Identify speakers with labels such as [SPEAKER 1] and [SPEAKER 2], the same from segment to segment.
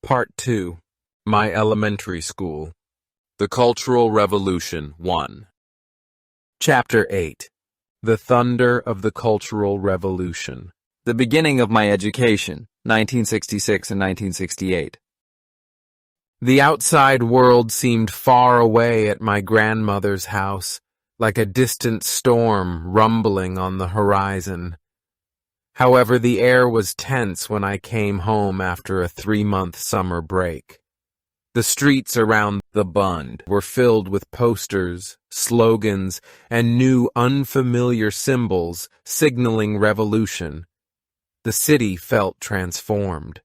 [SPEAKER 1] Part 2. My Elementary School. The Cultural Revolution 1. Chapter 8. The Thunder of the Cultural Revolution.
[SPEAKER 2] The beginning of my education, 1966 and 1968.
[SPEAKER 1] The outside world seemed far away at my grandmother's house, like a distant storm rumbling on the horizon. However, the air was tense when I came home after a 3-month summer break. The streets around the Bund were filled with posters, slogans, and new unfamiliar symbols signaling revolution. The city felt transformed.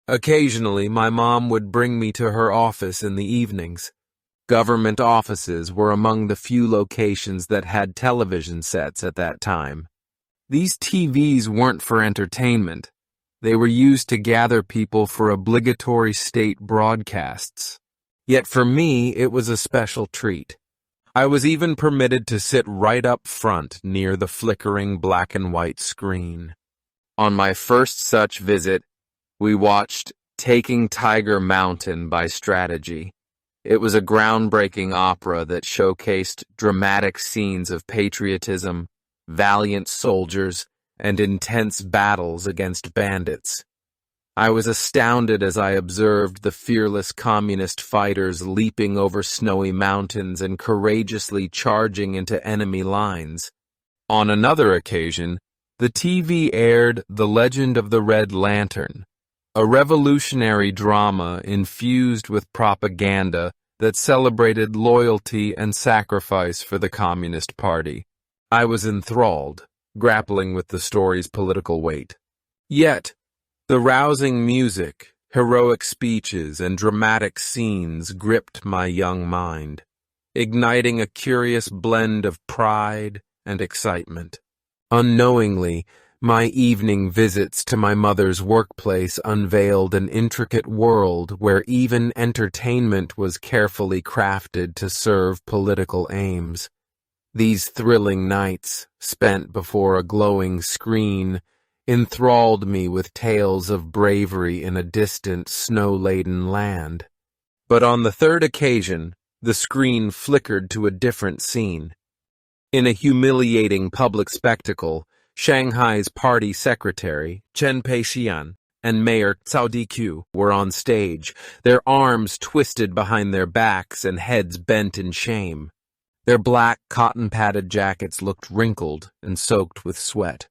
[SPEAKER 1] Occasionally, my mom would bring me to her office in the evenings. Government offices were among the few locations that had television sets at that time. These TVs weren't for entertainment. They were used to gather people for obligatory state broadcasts. Yet for me, it was a special treat. I was even permitted to sit right up front near the flickering black and white screen. On my first such visit, we watched Taking Tiger Mountain by Strategy. It was a groundbreaking opera that showcased dramatic scenes of patriotism, valiant soldiers, and intense battles against bandits. I was astounded as I observed the fearless communist fighters leaping over snowy mountains and courageously charging into enemy lines. On another occasion, the TV aired The Legend of the Red Lantern, a revolutionary drama infused with propaganda that celebrated loyalty and sacrifice for the Communist Party. I was enthralled, grappling with the story's political weight. Yet, the rousing music, heroic speeches, and dramatic scenes gripped my young mind, igniting a curious blend of pride and excitement. Unknowingly, my evening visits to my mother's workplace unveiled an intricate world where even entertainment was carefully crafted to serve political aims. These thrilling nights, spent before a glowing screen, enthralled me with tales of bravery in a distant, snow-laden land. But on the third occasion, the screen flickered to a different scene. In a humiliating public spectacle, Shanghai's party secretary, Chen Peixian, and Mayor Cao Diqiu were on stage, their arms twisted behind their backs and heads bent in shame. Their black cotton-padded jackets looked wrinkled and soaked with sweat.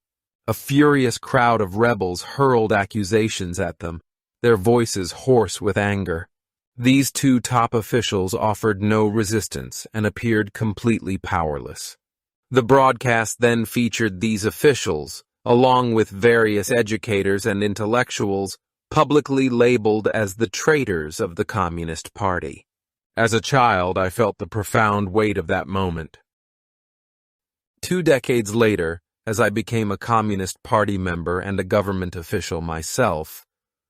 [SPEAKER 1] A furious crowd of rebels hurled accusations at them, their voices hoarse with anger. These two top officials offered no resistance and appeared completely powerless. The broadcast then featured these officials, along with various educators and intellectuals, publicly labeled as the traitors of the Communist Party. As a child, I felt the profound weight of that moment. 2 decades later, as I became a Communist Party member and a government official myself,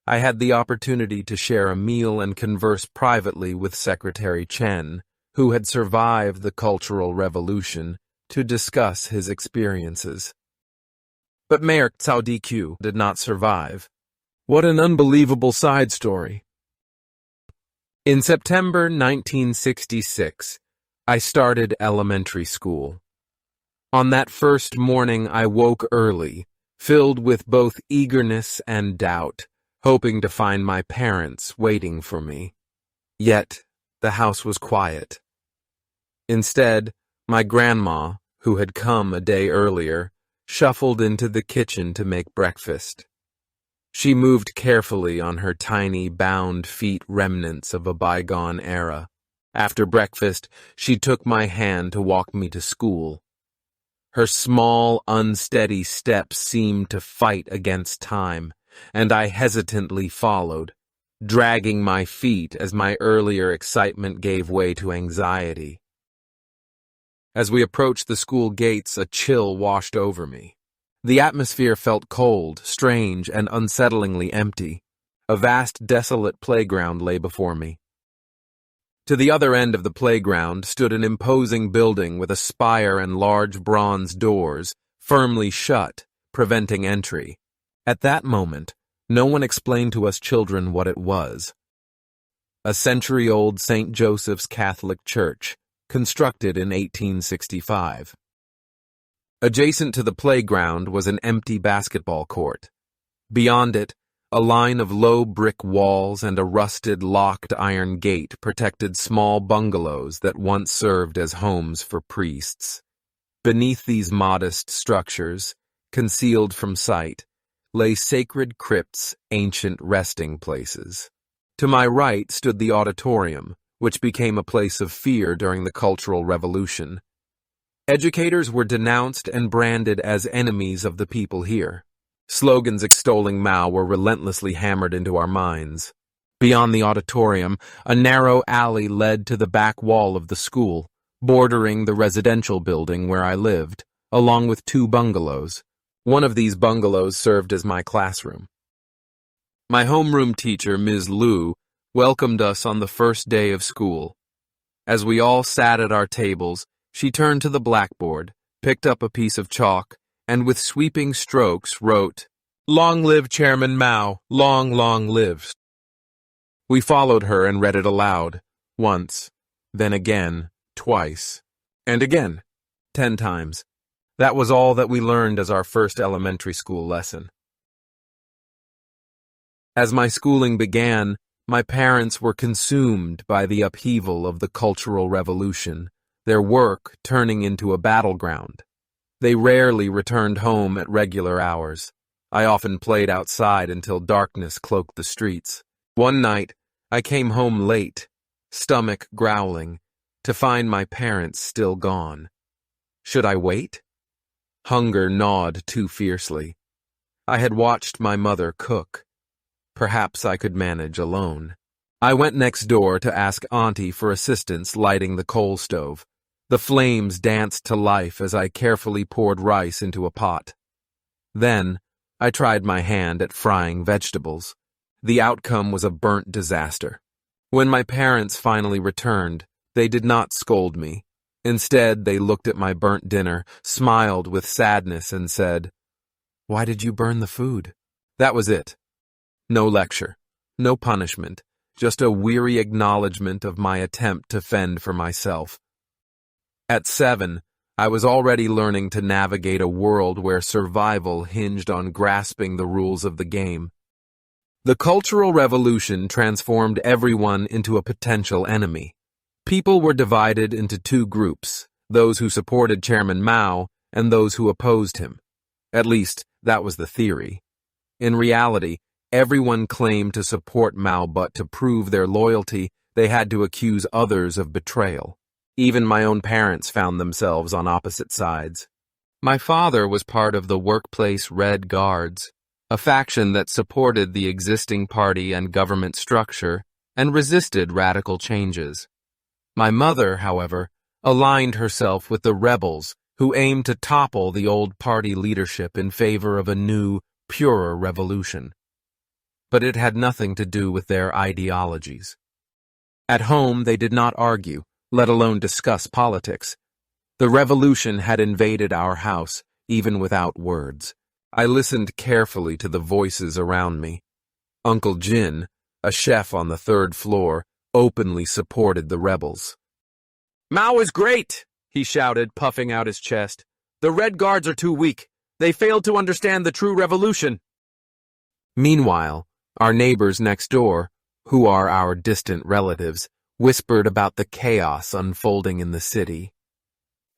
[SPEAKER 1] I had the opportunity to share a meal and converse privately with Secretary Chen, who had survived the Cultural Revolution, to discuss his experiences. But Mayor Cao Diqiu did not survive. What an unbelievable side story. In September 1966, I started elementary school. On that first morning, I woke early, filled with both eagerness and doubt, hoping to find my parents waiting for me. Yet, the house was quiet. Instead, my grandma, who had come a day earlier, shuffled into the kitchen to make breakfast. She moved carefully on her tiny, bound feet, remnants of a bygone era. After breakfast, she took my hand to walk me to school. Her small, unsteady steps seemed to fight against time, and I hesitantly followed, dragging my feet as my earlier excitement gave way to anxiety. As we approached the school gates, a chill washed over me. The atmosphere felt cold, strange, and unsettlingly empty. A vast, desolate playground lay before me. To the other end of the playground stood an imposing building with a spire and large bronze doors, firmly shut, preventing entry. At that moment, no one explained to us children what it was. a century-old St. Joseph's Catholic Church, constructed in 1865. Adjacent to the playground was an empty basketball court. Beyond it, a line of low brick walls and a rusted locked iron gate protected small bungalows that once served as homes for priests. Beneath these modest structures, concealed from sight, lay sacred crypts, ancient resting places. To my right stood the auditorium, which became a place of fear during the Cultural Revolution. Educators were denounced and branded as enemies of the people here. Slogans extolling Mao were relentlessly hammered into our minds. Beyond the auditorium, a narrow alley led to the back wall of the school, bordering the residential building where I lived, along with 2 bungalows. One of these bungalows served as my classroom. My homeroom teacher, Ms. Liu, welcomed us on the first day of school. As we all sat at our tables, she turned to the blackboard, picked up a piece of chalk, and with sweeping strokes wrote, "Long live Chairman Mao, long, long live." We followed her and read it aloud, once, then again, twice, and again, 10 times. That was all that we learned as our first elementary school lesson. As my schooling began, my parents were consumed by the upheaval of the Cultural Revolution, their work turning into a battleground. They rarely returned home at regular hours. I often played outside until darkness cloaked the streets. One night, I came home late, stomach growling, to find my parents still gone. Should I wait? Hunger gnawed too fiercely. I had watched my mother cook. Perhaps I could manage alone. I went next door to ask Auntie for assistance lighting the coal stove. The flames danced to life as I carefully poured rice into a pot. Then, I tried my hand at frying vegetables. The outcome was a burnt disaster. When my parents finally returned, they did not scold me. Instead, they looked at my burnt dinner, smiled with sadness, and said, "Why did you burn the food?" That was it. No lecture, no punishment, just a weary acknowledgement of my attempt to fend for myself. At 7, I was already learning to navigate a world where survival hinged on grasping the rules of the game. The Cultural Revolution transformed everyone into a potential enemy. People were divided into 2 groups, those who supported Chairman Mao and those who opposed him. At least, that was the theory. In reality, everyone claimed to support Mao, but to prove their loyalty, they had to accuse others of betrayal. Even my own parents found themselves on opposite sides. My father was part of the workplace Red Guards, a faction that supported the existing party and government structure and resisted radical changes. My mother, however, aligned herself with the rebels who aimed to topple the old party leadership in favor of a new, purer revolution. But it had nothing to do with their ideologies. At home, they did not argue, let alone discuss politics. The revolution had invaded our house, even without words. I listened carefully to the voices around me. Uncle Jin, a chef on the 3rd floor, openly supported the rebels. "Mao is great," he shouted, puffing out his chest. "The Red Guards are too weak. They failed to understand the true revolution." Meanwhile, our neighbors next door, who are our distant relatives, whispered about the chaos unfolding in the city.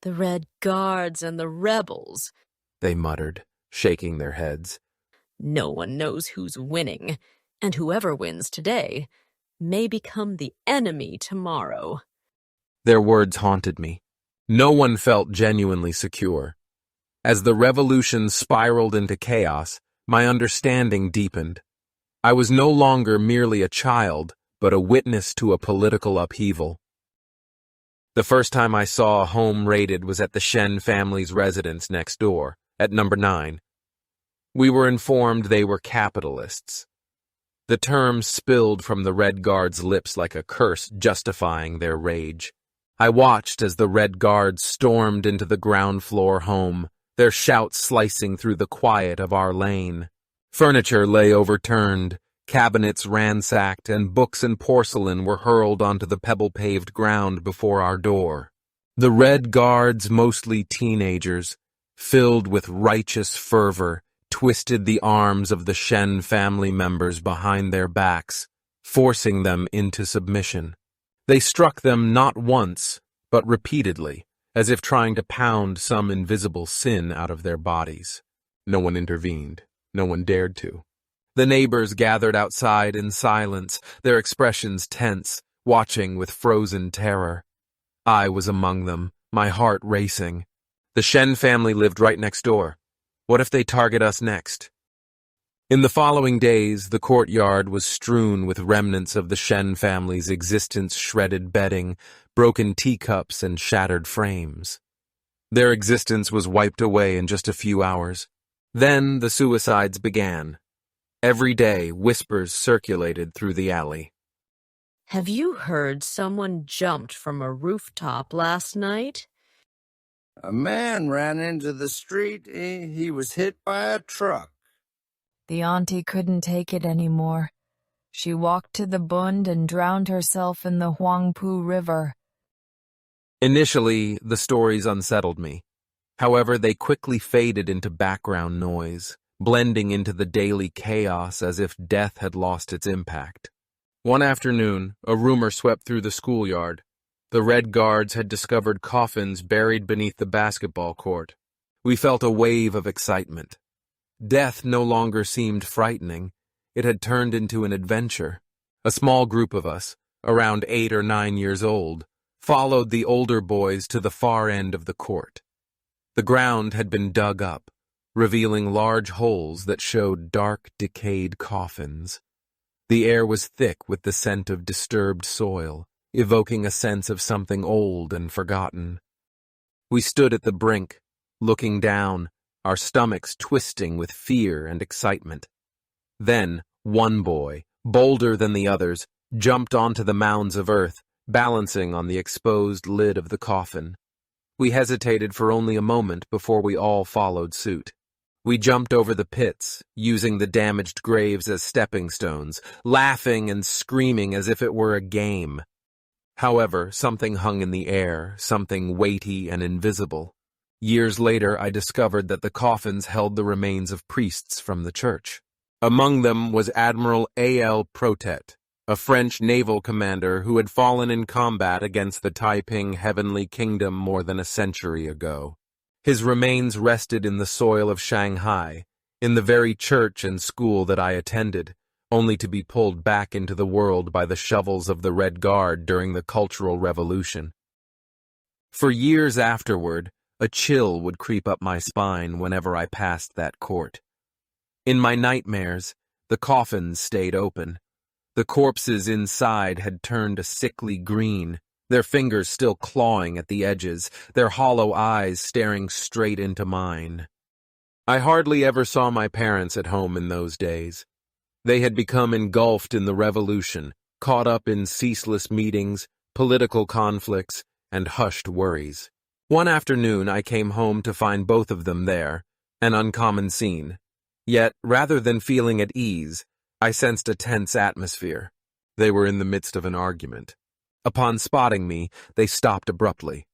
[SPEAKER 3] "The Red Guards and the rebels,"
[SPEAKER 1] they muttered, shaking their heads.
[SPEAKER 3] "No one knows who's winning, and whoever wins today may become the enemy tomorrow."
[SPEAKER 1] Their words haunted me. No one felt genuinely secure. As the revolution spiraled into chaos, my understanding deepened. I was no longer merely a child, but a witness to a political upheaval. The first time I saw a home raided was at the Shen family's residence next door, at number 9. We were informed they were capitalists. The term spilled from the Red Guards' lips like a curse justifying their rage. I watched as the Red Guards stormed into the ground floor home, their shouts slicing through the quiet of our lane. Furniture lay overturned, Cabinets ransacked and books and porcelain were hurled onto the pebble-paved ground before our door. The Red Guards, mostly teenagers, filled with righteous fervor, twisted the arms of the Shen family members behind their backs, forcing them into submission. They struck them not once, but repeatedly, as if trying to pound some invisible sin out of their bodies. No one intervened. No one dared to. The neighbors gathered outside in silence, their expressions tense, watching with frozen terror. I was among them, my heart racing. The Shen family lived right next door. What if they target us next? In the following days, the courtyard was strewn with remnants of the Shen family's existence, shredded bedding, broken teacups, and shattered frames. Their existence was wiped away in just a few hours. Then the suicides began. Every day, whispers circulated through the alley.
[SPEAKER 3] Have you heard someone jumped from a rooftop last night?
[SPEAKER 4] A man ran into the street. He was hit by a truck.
[SPEAKER 5] The auntie couldn't take it anymore. She walked to the Bund and drowned herself in the Huangpu River.
[SPEAKER 1] Initially, the stories unsettled me. However, they quickly faded into background noise, blending into the daily chaos as if death had lost its impact. One afternoon, a rumor swept through the schoolyard. The Red Guards had discovered coffins buried beneath the basketball court. We felt a wave of excitement. Death no longer seemed frightening. It had turned into an adventure. A small group of us, around 8 or 9 years old, followed the older boys to the far end of the court. The ground had been dug up, revealing large holes that showed dark, decayed coffins. The air was thick with the scent of disturbed soil, evoking a sense of something old and forgotten. We stood at the brink, looking down, our stomachs twisting with fear and excitement. Then, one boy, bolder than the others, jumped onto the mounds of earth, balancing on the exposed lid of the coffin. We hesitated for only a moment before we all followed suit. We jumped over the pits, using the damaged graves as stepping stones, laughing and screaming as if it were a game. However, something hung in the air, something weighty and invisible. Years later, I discovered that the coffins held the remains of priests from the church. Among them was Admiral A.L. Protet, a French naval commander who had fallen in combat against the Taiping Heavenly Kingdom more than a century ago. His remains rested in the soil of Shanghai, in the very church and school that I attended, only to be pulled back into the world by the shovels of the Red Guard during the Cultural Revolution. For years afterward, a chill would creep up my spine whenever I passed that court. In my nightmares, the coffins stayed open. The corpses inside had turned a sickly green, their fingers still clawing at the edges, their hollow eyes staring straight into mine. I hardly ever saw my parents at home in those days. They had become engulfed in the revolution, caught up in ceaseless meetings, political conflicts, and hushed worries. One afternoon I came home to find both of them there, an uncommon scene. Yet, rather than feeling at ease, I sensed a tense atmosphere. They were in the midst of an argument. Upon spotting me, they stopped abruptly.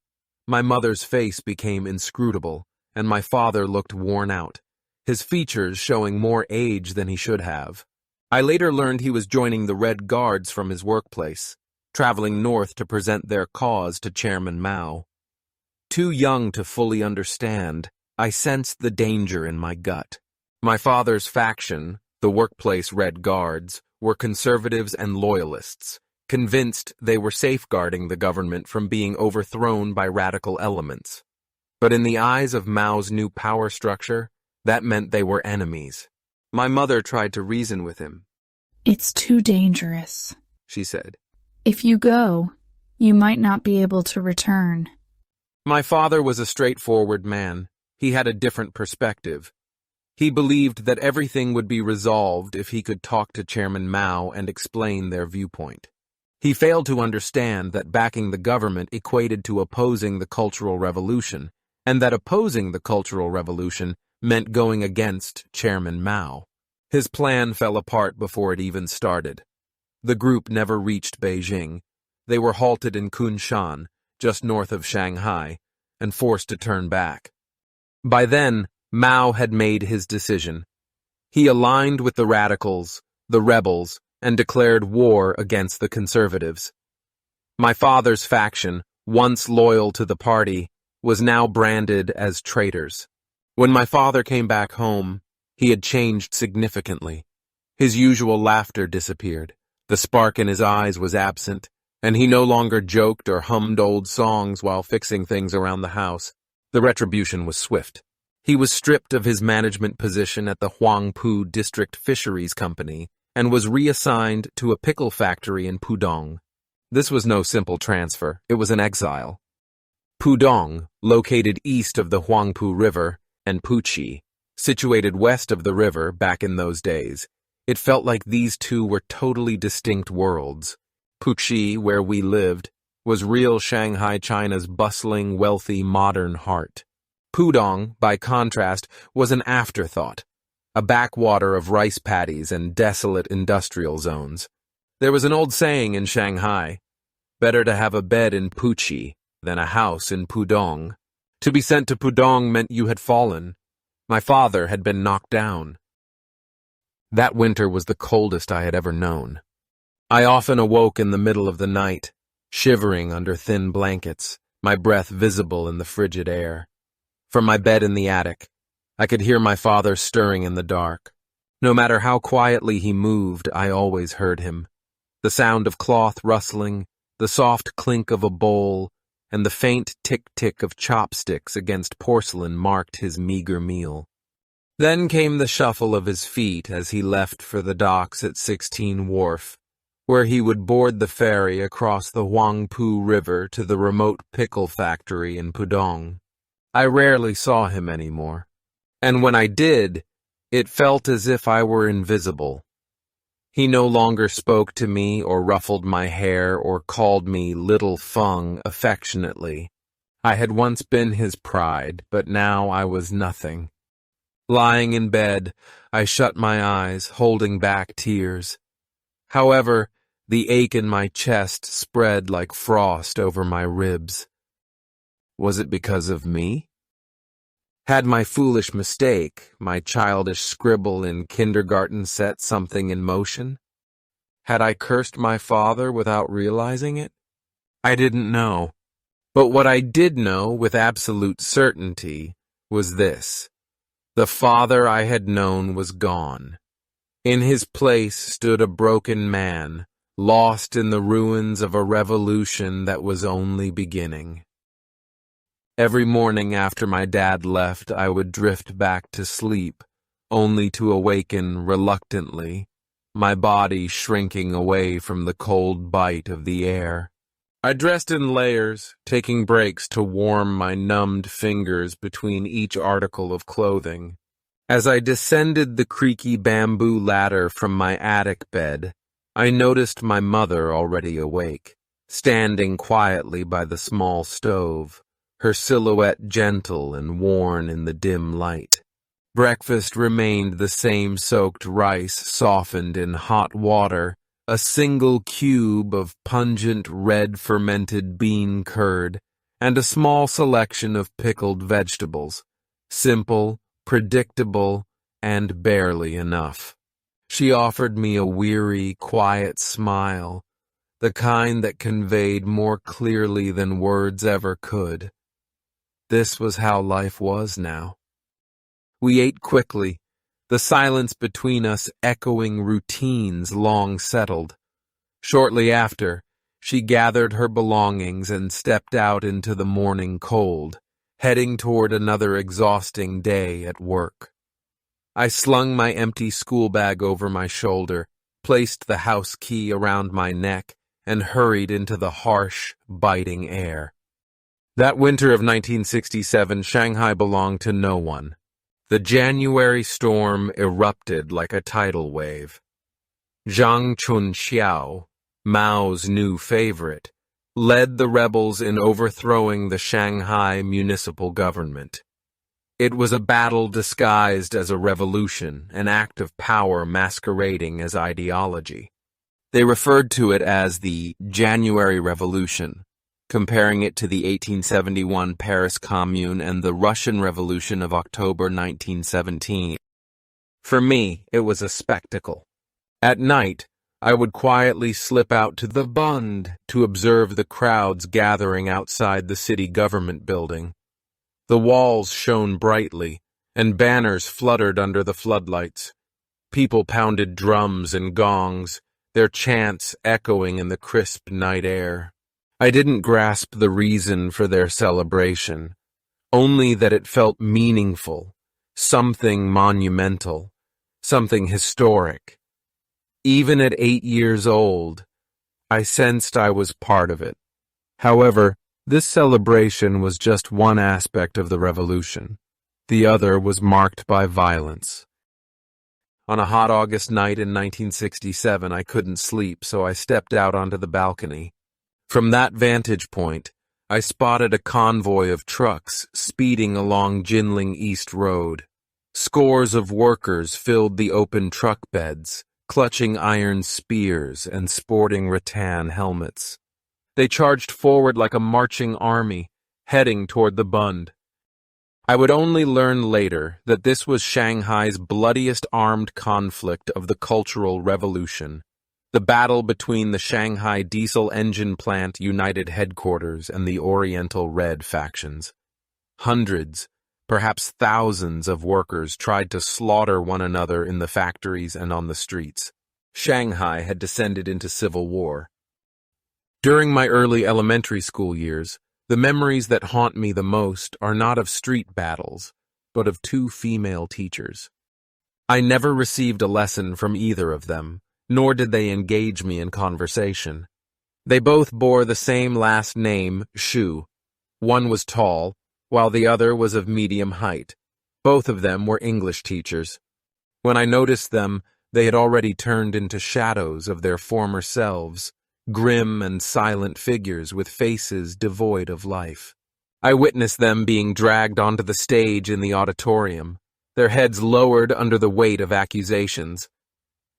[SPEAKER 1] My mother's face became inscrutable, and my father looked worn out, his features showing more age than he should have. I later learned he was joining the Red Guards from his workplace, traveling north to present their cause to Chairman Mao. Too young to fully understand, I sensed the danger in my gut. My father's faction, the workplace Red Guards, were conservatives and loyalists, convinced they were safeguarding the government from being overthrown by radical elements. But in the eyes of Mao's new power structure, that meant they were enemies. My mother tried to reason with him.
[SPEAKER 6] "It's too dangerous,"
[SPEAKER 1] she said.
[SPEAKER 6] "If you go, you might not be able to return."
[SPEAKER 1] My father was a straightforward man. He had a different perspective. He believed that everything would be resolved if he could talk to Chairman Mao and explain their viewpoint. He failed to understand that backing the government equated to opposing the Cultural Revolution, and that opposing the Cultural Revolution meant going against Chairman Mao. His plan fell apart before it even started. The group never reached Beijing. They were halted in Kunshan, just north of Shanghai, and forced to turn back. By then, Mao had made his decision. He aligned with the radicals, the rebels, and declared war against the conservatives. My father's faction, once loyal to the party, was now branded as traitors. When my father came back home, he had changed significantly. His usual laughter disappeared, the spark in his eyes was absent, and he no longer joked or hummed old songs while fixing things around the house. The retribution was swift. He was stripped of his management position at the Huangpu District Fisheries Company and was reassigned to a pickle factory in Pudong. This was no simple transfer, it was an exile. Pudong, located east of the Huangpu River, and Puqi, situated west of the river back in those days. It felt like these two were totally distinct worlds. Puqi, where we lived, was real Shanghai, China's bustling, wealthy, modern heart. Pudong, by contrast, was an afterthought, a backwater of rice paddies and desolate industrial zones. There was an old saying in Shanghai, better to have a bed in Puqi than a house in Pudong. To be sent to Pudong meant you had fallen. My father had been knocked down. That winter was the coldest I had ever known. I often awoke in the middle of the night, shivering under thin blankets, my breath visible in the frigid air. From my bed in the attic, I could hear my father stirring in the dark. No matter how quietly he moved, I always heard him. The sound of cloth rustling, the soft clink of a bowl, and the faint tick-tick of chopsticks against porcelain marked his meager meal. Then came the shuffle of his feet as he left for the docks at 16 Wharf, where he would board the ferry across the Huangpu River to the remote pickle factory in Pudong. I rarely saw him anymore, and when I did, it felt as if I were invisible. He no longer spoke to me or ruffled my hair or called me Little Feng affectionately. I had once been his pride, but now I was nothing. Lying in bed, I shut my eyes, holding back tears. However, the ache in my chest spread like frost over my ribs. Was it because of me? Had my foolish mistake, my childish scribble in kindergarten set something in motion? Had I cursed my father without realizing it? I didn't know. But what I did know with absolute certainty was this. The father I had known was gone. In his place stood a broken man, lost in the ruins of a revolution that was only beginning. Every morning after my dad left, I would drift back to sleep, only to awaken reluctantly, my body shrinking away from the cold bite of the air. I dressed in layers, taking breaks to warm my numbed fingers between each article of clothing. As I descended the creaky bamboo ladder from my attic bed, I noticed my mother already awake, standing quietly by the small stove, her silhouette gentle and worn in the dim light. Breakfast remained the same: soaked rice softened in hot water, a single cube of pungent red fermented bean curd, and a small selection of pickled vegetables. Simple, predictable, and barely enough. She offered me a weary, quiet smile, the kind that conveyed more clearly than words ever could. This was how life was now. We ate quickly, the silence between us echoing routines long settled. Shortly after, she gathered her belongings and stepped out into the morning cold, heading toward another exhausting day at work. I slung my empty school bag over my shoulder, placed the house key around my neck, and hurried into the harsh, biting air. That winter of 1967, Shanghai belonged to no one. The January storm erupted like a tidal wave. Zhang Chunxiao, Mao's new favorite, led the rebels in overthrowing the Shanghai municipal government. It was a battle disguised as a revolution, an act of power masquerading as ideology. They referred to it as the January Revolution, comparing it to the 1871 Paris Commune and the Russian Revolution of October 1917. For me, it was a spectacle. At night, I would quietly slip out to the Bund to observe the crowds gathering outside the city government building. The walls shone brightly, and banners fluttered under the floodlights. People pounded drums and gongs, their chants echoing in the crisp night air. I didn't grasp the reason for their celebration, only that it felt meaningful, something monumental, something historic. Even at 8 years old, I sensed I was part of it. However, this celebration was just one aspect of the revolution. The other was marked by violence. On a hot August night in 1967, I couldn't sleep, so I stepped out onto the balcony. From that vantage point, I spotted a convoy of trucks speeding along Jinling East Road. Scores of workers filled the open truck beds, clutching iron spears and sporting rattan helmets. They charged forward like a marching army, heading toward the Bund. I would only learn later that this was Shanghai's bloodiest armed conflict of the Cultural Revolution, the battle between the Shanghai Diesel Engine Plant United Headquarters and the Oriental Red factions. Hundreds, perhaps thousands of workers tried to slaughter one another in the factories and on the streets. Shanghai had descended into civil war. During my early elementary school years, the memories that haunt me the most are not of street battles, but of 2 female teachers. I never received a lesson from either of them, nor did they engage me in conversation. They both bore the same last name, Shu. One was tall, while the other was of medium height. Both of them were English teachers. When I noticed them, they had already turned into shadows of their former selves, grim and silent figures with faces devoid of life. I witnessed them being dragged onto the stage in the auditorium, their heads lowered under the weight of accusations.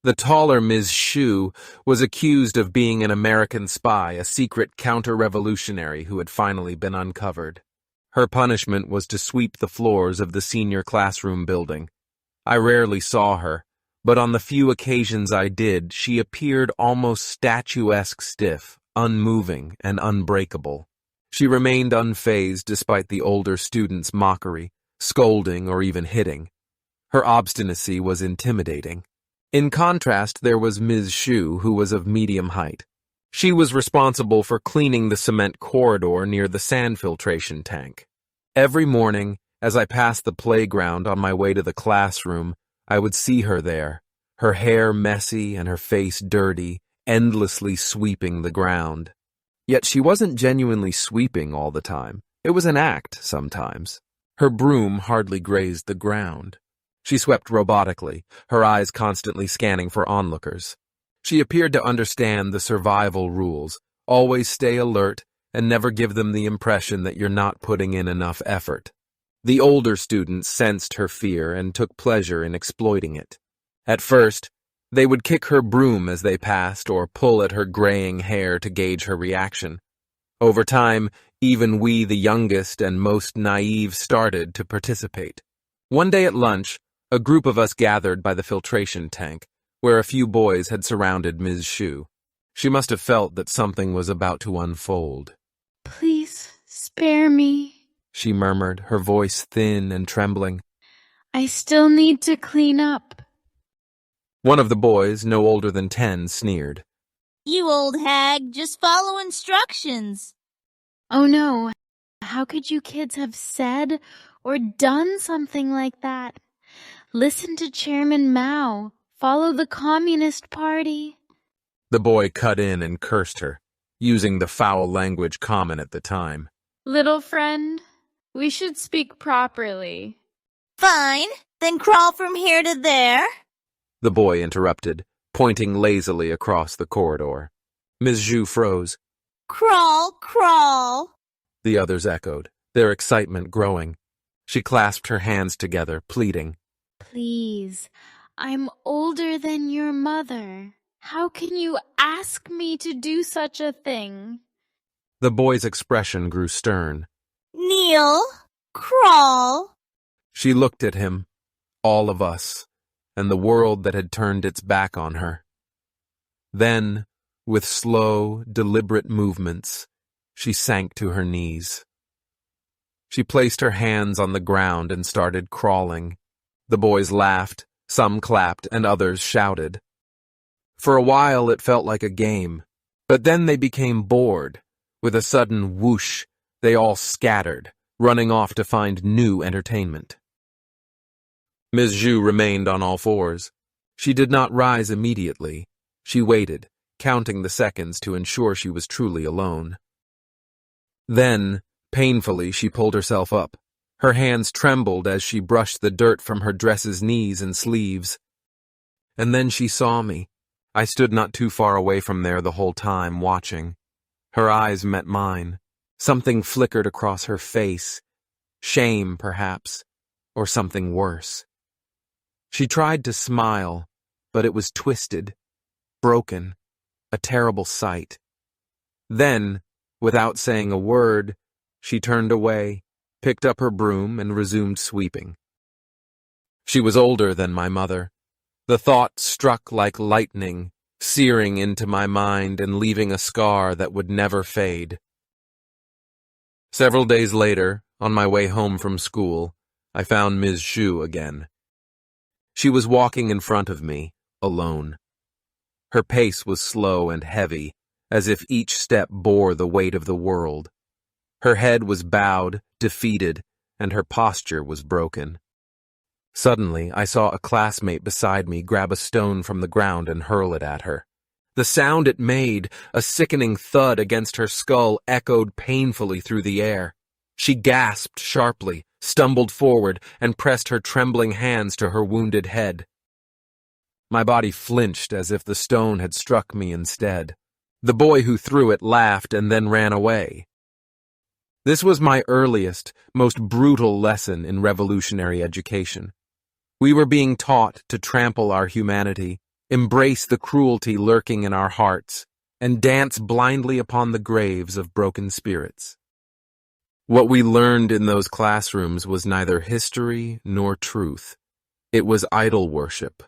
[SPEAKER 1] The taller Ms. Shu was accused of being an American spy, a secret counter-revolutionary who had finally been uncovered. Her punishment was to sweep the floors of the senior classroom building. I rarely saw her, but on the few occasions I did, she appeared almost statuesque stiff, unmoving, and unbreakable. She remained unfazed despite the older students' mockery, scolding, or even hitting. Her obstinacy was intimidating. In contrast, there was Ms. Shu, who was of medium height. She was responsible for cleaning the cement corridor near the sand filtration tank. Every morning, as I passed the playground on my way to the classroom, I would see her there, her hair messy and her face dirty, endlessly sweeping the ground. Yet she wasn't genuinely sweeping all the time. It was an act sometimes. Her broom hardly grazed the ground. She swept robotically, her eyes constantly scanning for onlookers. She appeared to understand the survival rules, always stay alert, and never give them the impression that you're not putting in enough effort. The older students sensed her fear and took pleasure in exploiting it. At first, they would kick her broom as they passed or pull at her graying hair to gauge her reaction. Over time, even we, the youngest and most naive, started to participate. One day at lunch, a group of us gathered by the filtration tank, where a few boys had surrounded Ms. Shu. She must have felt that something was about to unfold.
[SPEAKER 6] Please spare me,
[SPEAKER 1] she murmured, her voice thin and trembling.
[SPEAKER 6] I still need to clean up.
[SPEAKER 1] One of the boys, no older than 10, sneered.
[SPEAKER 7] You old hag, just follow instructions.
[SPEAKER 6] Oh no, how could you kids have said or done something like that? Listen to Chairman Mao. Follow the Communist Party.
[SPEAKER 1] The boy cut in and cursed her, using the foul language common at the time.
[SPEAKER 6] Little friend, we should speak properly.
[SPEAKER 7] Fine, then crawl from here to there.
[SPEAKER 1] The boy interrupted, pointing lazily across the corridor. Ms. Zhu froze.
[SPEAKER 7] Crawl, crawl.
[SPEAKER 1] The others echoed, their excitement growing. She clasped her hands together, pleading.
[SPEAKER 6] Please, I'm older than your mother. How can you ask me to do such a thing?
[SPEAKER 1] The boy's expression grew stern.
[SPEAKER 7] Kneel, crawl.
[SPEAKER 1] She looked at him, all of us, and the world that had turned its back on her. Then, with slow, deliberate movements, she sank to her knees. She placed her hands on the ground and started crawling. The boys laughed, some clapped, and others shouted. For a while it felt like a game, but then they became bored. With a sudden whoosh, they all scattered, running off to find new entertainment. Ms. Zhu remained on all fours. She did not rise immediately. She waited, counting the seconds to ensure she was truly alone. Then, painfully, she pulled herself up. Her hands trembled as she brushed the dirt from her dress's knees and sleeves. And then she saw me. I stood not too far away from there the whole time, watching. Her eyes met mine. Something flickered across her face. Shame, perhaps, or something worse. She tried to smile, but it was twisted, broken, a terrible sight. Then, without saying a word, she turned away, picked up her broom, and resumed sweeping. She was older than my mother. The thought struck like lightning, searing into my mind and leaving a scar that would never fade. Several days later, on my way home from school, I found Ms. Zhu again. She was walking in front of me, alone. Her pace was slow and heavy, as if each step bore the weight of the world. Her head was bowed, defeated, and her posture was broken. Suddenly, I saw a classmate beside me grab a stone from the ground and hurl it at her. The sound it made, a sickening thud against her skull, echoed painfully through the air. She gasped sharply, stumbled forward, and pressed her trembling hands to her wounded head. My body flinched as if the stone had struck me instead. The boy who threw it laughed and then ran away. This was my earliest, most brutal lesson in revolutionary education. We were being taught to trample our humanity, embrace the cruelty lurking in our hearts, and dance blindly upon the graves of broken spirits. What we learned in those classrooms was neither history nor truth. It was idol worship,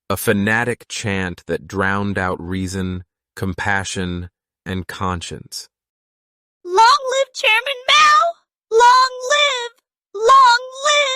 [SPEAKER 1] a fanatic chant that drowned out reason, compassion, and conscience.
[SPEAKER 7] Long live Chairman Mao! Long live! Long live!